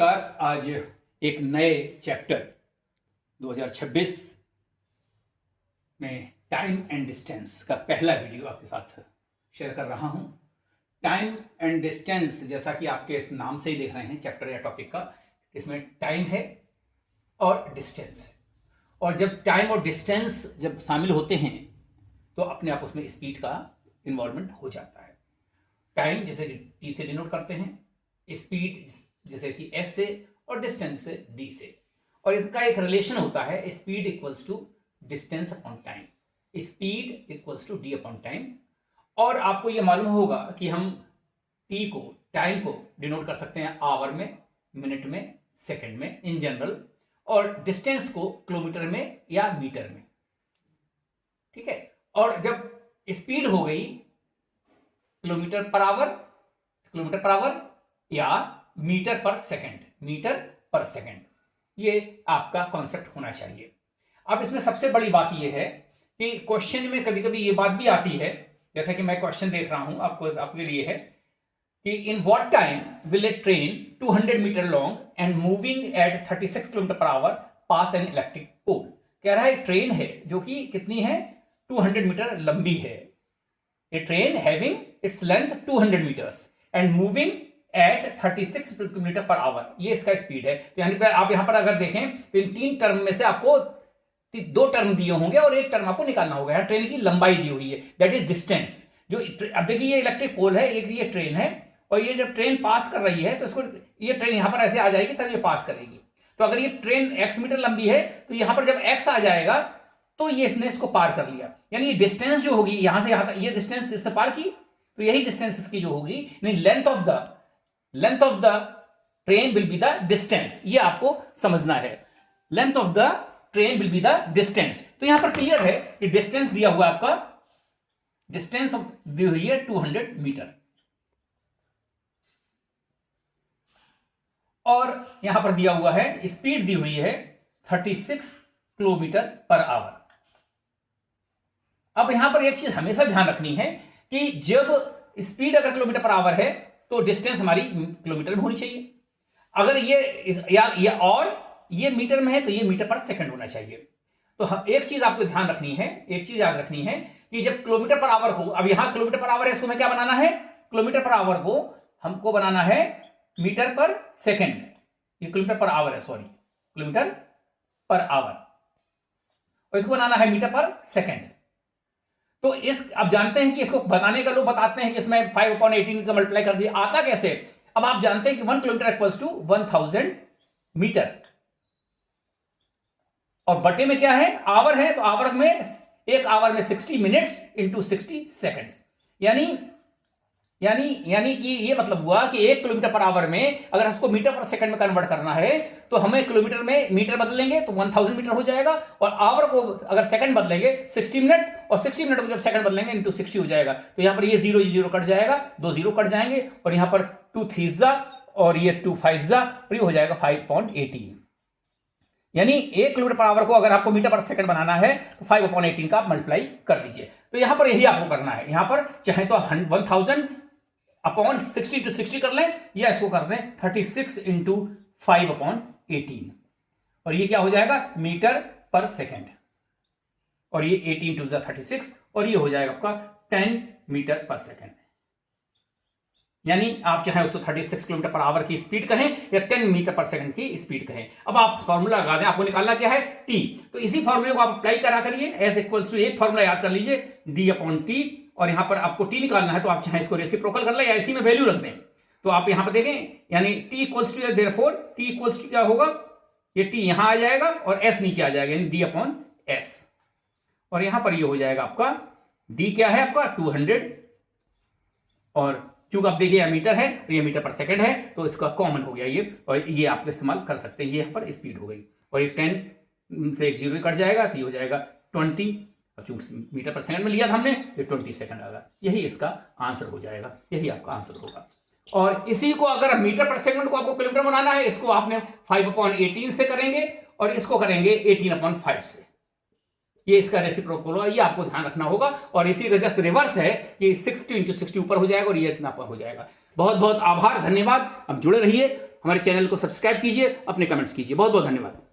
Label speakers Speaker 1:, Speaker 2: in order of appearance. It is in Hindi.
Speaker 1: नमस्कार। आज एक नए चैप्टर 2026 में टाइम एंड डिस्टेंस का पहला वीडियो आपके साथ शेयर कर रहा हूं। टाइम एंड डिस्टेंस, जैसा कि आपके इस नाम से ही देख रहे हैं चैप्टर या टॉपिक का, इसमें टाइम है और डिस्टेंस है। और जब टाइम और डिस्टेंस जब शामिल होते हैं तो अपने आप उसमें स्पीड का इन्वॉल्वमेंट हो जाता है। टाइम जैसे कि टी से डिनोट करते हैं, स्पीड जैसे कि एस से, और डिस्टेंस से डी से। और इसका एक रिलेशन होता है, speed equals to distance upon time, speed equals to D upon time. और आपको यह मालूम होगा कि हम टी को, टाइम को डिनोट कर सकते हैं आवर में, मिनट में, सेकंड में इन जनरल, और डिस्टेंस को किलोमीटर में या मीटर में। ठीक है। और जब स्पीड हो गई किलोमीटर पर आवर या मीटर पर सेकंड, ये आपका कॉन्सेप्ट होना चाहिए। अब इसमें सबसे बड़ी बात यह है कि क्वेश्चन में कभी कभी ये बात भी आती है, जैसा कि मैं क्वेश्चन देख रहा हूं आपके लिए है कि in what time will a train 200 metre long and moving at 36 kilometre per hour pass an electric pole. कह रहा है ट्रेन है जो कि कितनी है, 200 मीटर लंबी है। A train having its length 200 meters and moving at 36 kilometre per hour, ये इसका स्पीड है। तो यानी कि आप यहां पर अगर देखें तो इन तीन टर्म में से आपको दो टर्म दिए होंगे और एक टर्म आपको निकालना होगा। यहाँ ट्रेन की लंबाई दी हुई है, दैट इज डिस्टेंस। जो अब देखिए ये इलेक्ट्रिक पोल है, एक ये ट्रेन है, और ये जब ट्रेन पास कर रही है तो इसको, ये ट्रेन यहां पर ऐसे आ जाएगी तब ये पास करेगी। तो अगर ये ट्रेन x मीटर लंबी है तो यहां पर जब x आ जाएगा तो ये इसने इसको पार कर लिया। यानी ये डिस्टेंस जो होगी यहां से यहां तक, ये डिस्टेंस इसने पार की, तो यही डिस्टेंस इसकी जो होगी, यानी length of the train will be the distance. ये आपको समझना है, length of the train will be the distance. तो यहां पर क्लियर है कि डिस्टेंस दिया हुआ है आपका, डिस्टेंस दी हुई है 200 मीटर, और यहां पर दिया हुआ है स्पीड दी हुई है 36 किलोमीटर पर आवर। अब यहां पर एक चीज हमेशा ध्यान रखनी है कि जब स्पीड अगर किलोमीटर पर आवर है तो डिस्टेंस हमारी किलोमीटर में होनी चाहिए। अगर ये और ये मीटर में है तो ये मीटर पर सेकंड होना चाहिए। तो एक चीज आपको ध्यान रखनी है, एक चीज याद रखनी है कि जब किलोमीटर पर आवर हो, अब यहां किलोमीटर पर आवर है, इसको हमें क्या बनाना है, किलोमीटर पर आवर को हमको बनाना है मीटर पर सेकंड। ये किलोमीटर पर आवर है, सॉरी, किलोमीटर पर आवर, और इसको बनाना है मीटर पर सेकंड। तो अब जानते हैं कि इसको बनाने का लोग बताते हैं कि इसमें 5/18 का मल्टीप्लाई कर दिया। आता कैसे? अब आप जानते हैं कि 1 किलोमीटर इक्वल्स टू 1000 मीटर, और बटे में क्या है, आवर है, तो आवर में, एक आवर में 60 मिनट्स इंटू 60 सेकेंड्स। यानी कि ये मतलब हुआ कि 1 किलोमीटर पर आवर में अगर उसको मीटर पर सेकंड में कन्वर्ट करना है तो हमें किलोमीटर में मीटर बदलेंगे तो 1000 मीटर हो जाएगा, और आवर को अगर सेकंड बदलेंगे 60 मिनट, और 60 मिनट को जब सेकंड बदलेंगे इंटू 60 हो जाएगा। तो यहां पर ये 0 कट जाएगा, 2 0 कट जाएंगे, और यहां पर 2 3 जा, और ये 2 5 जा, और ये हो जाएगा 5/18। यानी 1 किलोमीटर पर आवर को अगर आपको मीटर पर सेकंड बनाना है तो 5/18 का मल्टीप्लाई कर दीजिए। तो यहां पर यही आपको करना है। यहां पर चाहे तो 1000 अपॉन 60 to 60 कर लें, या इसको कर दें 36 इंटू 5/18, और ये क्या हो जाएगा, मीटर पर सेकंड, और ये 18 टू 36, और ये हो जाएगा आपका 10 मीटर पर सेकंड। यानी आप चाहे उसको 36 किलोमीटर पर आवर की स्पीड कहें या 10 मीटर पर सेकंड की स्पीड कहें। अब आप फॉर्मूला लगा दें, आपको निकालना क्या है, टी। तो इसी फॉर्मूले को आप अप्लाई करा करिए, एस इक्वल्स टू, एक फॉर्मूला याद कर लीजिए, डी अपॉन टी, और यहां पर आपको टी निकालना है तो आप चाहे इसको रेसिप्रोकल कर लें या इसी में वैल्यू रख दें। तो आप यहां पर देखें, यानी T equals to, therefore T equals to क्या होगा, ये टी यहां आ जाएगा और एस नीचे आ जाएगा, यानी डी अपॉन एस, और यहां पर ये हो जाएगा आपका डी क्या है आपका 200, और चूंकि आप देखिए मीटर है और ये मीटर पर सेकंड है तो इसका कॉमन हो गया ये, और ये आप इस्तेमाल कर सकते हैं। ये यहाँ पर स्पीड हो गई, और ये 10 से एक 0 कट जाएगा तो ये हो जाएगा 20, और चूंकि मीटर पर सेकंड में लिया था हमने, ये 20 सेकंड आएगा। यही इसका आंसर हो जाएगा, यही आपका आंसर होगा। और इसी को अगर मीटर पर सेकंड को आपको किलोमीटर बनाना है, इसको आपने 5/18 से करेंगे, और इसको करेंगे 18/5 से। ये इसका रेसिप्रोकल होगा, ये आपको ध्यान रखना होगा। और इसी वजह से रिवर्स है कि 60 × 60 ऊपर हो जाएगा और ये इतना ऊपर हो जाएगा। बहुत बहुत आभार, धन्यवाद। अब जुड़े रहिए हमारे चैनल को सब्सक्राइब कीजिए, अपने कमेंट्स कीजिए। बहुत बहुत धन्यवाद।